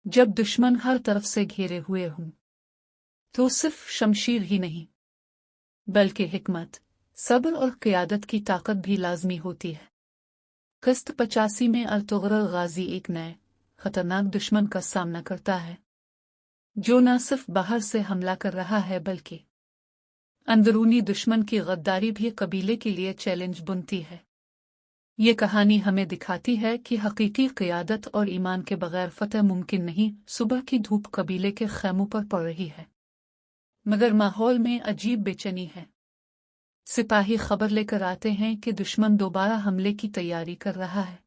जब दुश्मन हर तरफ से घेरे हुए हों तो सिर्फ शमशीर ही नहीं बल्कि हिकमत, सब्र और क़ियादत की ताकत भी लाजमी होती है। क़िस्त 85 में अर्तुग़रुल गाज़ी एक नए खतरनाक दुश्मन का सामना करता है जो न सिर्फ बाहर से हमला कर रहा है बल्कि अंदरूनी दुश्मन की गद्दारी भी कबीले के लिए चैलेंज बनती है। ये कहानी हमें दिखाती है कि हकीकी क़ियादत और ईमान के बगैर फतह मुमकिन नहीं। सुबह की धूप कबीले के ख़ैमों पर पड़ रही है मगर माहौल में अजीब बेचैनी है। सिपाही खबर लेकर आते हैं कि दुश्मन दोबारा हमले की तैयारी कर रहा है।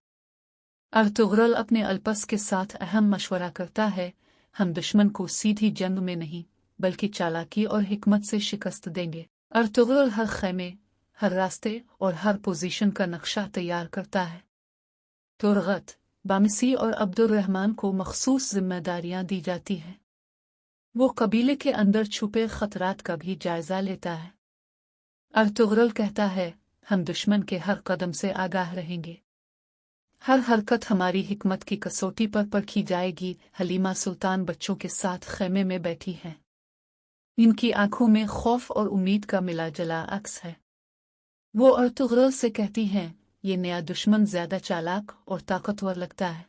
अर्तुग़रुल अपने अल्पस के साथ अहम मशवरा करता है, हम दुश्मन को सीधी जंग में नहीं बल्कि चालाकी और हिकमत से शिकस्त देंगे। अर्तुग़रुल हर ख़ैमे, हर रास्ते और हर पोजीशन का नक्शा तैयार करता है। तुरगत, बामिसी और अब्दुर्रहमान को मखसूस जिम्मेदारियां दी जाती हैं। वो कबीले के अंदर छुपे खतरात का भी जायजा लेता है। अर्तुग़रुल कहता है, हम दुश्मन के हर कदम से आगाह रहेंगे। हर हरकत हमारी हिकमत की कसौटी पर परखी जाएगी। हलीमा सुल्तान बच्चों के साथ ख़ैमे में बैठी हैं। इनकी आंखों में खौफ और उम्मीद का मिला जला अक्स है। वो अर्तुग़रुल से कहती हैं, ये नया दुश्मन ज्यादा चालाक और ताकतवर लगता है।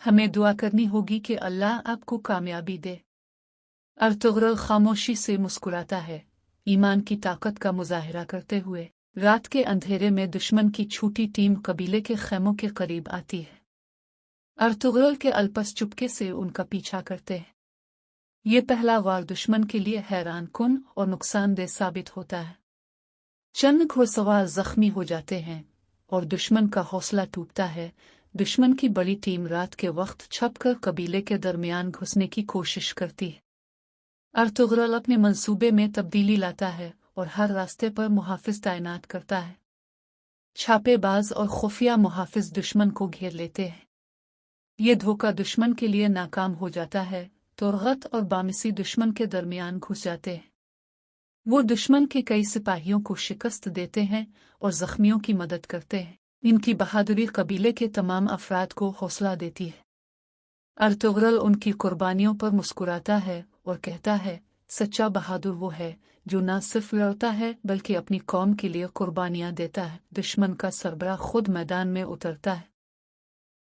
हमें दुआ करनी होगी कि अल्लाह आपको कामयाबी दे। अर्तुग़रुल खामोशी से मुस्कुराता है, ईमान की ताकत का मुजाहिरा करते हुए। रात के अंधेरे में दुश्मन की छूटी टीम कबीले के ख़ैमों के करीब आती है। अर्तुग़रुल के अल्पस चुपके से उनका पीछा करते हैं। ये पहला वार दुश्मन के लिए हैरान कुन और नुकसानदेह साबित होता है। चंद घुड़सवार जख्मी हो जाते हैं और दुश्मन का हौसला टूटता है। दुश्मन की बड़ी टीम रात के वक्त छपकर कबीले के दरमियान घुसने की कोशिश करती है। अर्तुग़रुल अपने मंसूबे में तब्दीली लाता है और हर रास्ते पर मुहाफिज तैनात करता है। छापेबाज और खुफिया मुहाफिज दुश्मन को घेर लेते हैं। ये धोखा दुश्मन के लिए नाकाम हो जाता है। तुरगत और बामिसी दुश्मन के दरमियान घुस जाते हैं। वो दुश्मन के कई सिपाहियों को शिकस्त देते हैं और जख्मियों की मदद करते हैं। इनकी बहादुरी कबीले के तमाम अफराद को हौसला देती है। अर्तुग़रुल उनकी कुर्बानियों पर मुस्कुराता है और कहता है, सच्चा बहादुर वो है जो न सिर्फ लड़ता है बल्कि अपनी कौम के लिए कुर्बानियां देता है। दुश्मन का सरबराह खुद मैदान में उतरता है।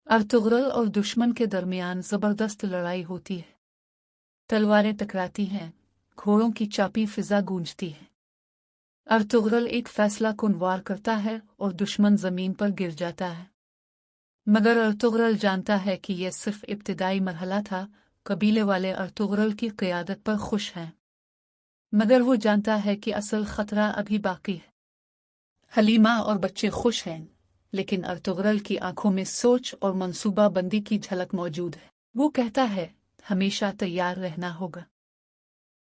अर्तुग़रुल और दुश्मन के दरमियान जबरदस्त लड़ाई होती है। तलवारें टकराती हैं, घोड़ों की चापी फिजा गूंजती है। अर्तुग़रुल एक फैसला कुन वार करता है और दुश्मन जमीन पर गिर जाता है। मगर अर्तुग़रुल जानता है कि यह सिर्फ इब्तिदाई मरहला था। कबीले वाले अर्तुग़रुल की क़ियादत पर खुश हैं मगर वो जानता है कि असल खतरा अभी बाकी है। हलीमा और बच्चे खुश हैं लेकिन अर्तुग़रुल की आंखों में सोच और मंसूबाबंदी की झलक मौजूद है। वो कहता है, हमेशा तैयार रहना होगा।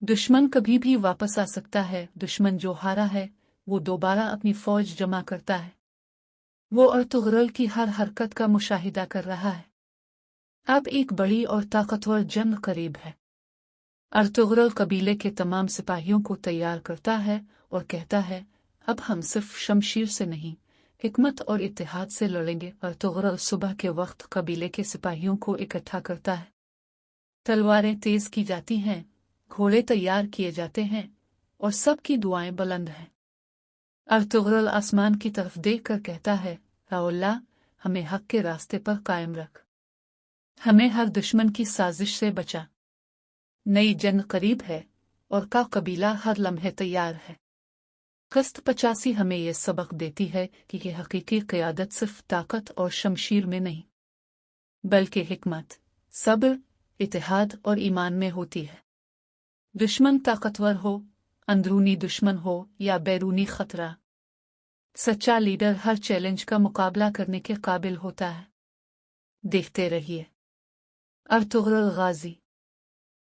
दुश्मन कभी भी वापस आ सकता है। दुश्मन जो हारा है वो दोबारा अपनी फौज जमा करता है। वो अर्तुग़रुल की हर हरकत का मुशाहिदा कर रहा है। अब एक बड़ी और ताकतवर जंग करीब है। अर्तुग़रुल कबीले के तमाम सिपाहियों को तैयार करता है और कहता है, अब हम सिर्फ शमशीर से नहीं हिकमत और इत्तेहाद से लड़ेंगे। अर्तुग़रुल सुबह के वक्त कबीले के सिपाहियों को इकट्ठा करता है। तलवारें तेज की जाती हैं, घोड़े तैयार किए जाते हैं और सबकी दुआएं बुलंद हैं। अर्तुग़रुल आसमान की तरफ देखकर कहता है, या अल्लाह, हमें हक के रास्ते पर कायम रख। हमें हर दुश्मन की साजिश से बचा। नई जंग करीब है और का कबीला हर लम्हे तैयार है। क़िस्त 85 हमें यह सबक देती है कि हकीकी क़ियादत सिर्फ ताकत और शमशीर में नहीं बल्कि हिकमत, सब्र, इत्तेहाद और ईमान में होती है। दुश्मन ताकतवर हो, अंदरूनी दुश्मन हो या बैरूनी खतरा, सच्चा लीडर हर चैलेंज का मुकाबला करने के काबिल होता है। देखते रहिए अर्तुग़रुल गाज़ी।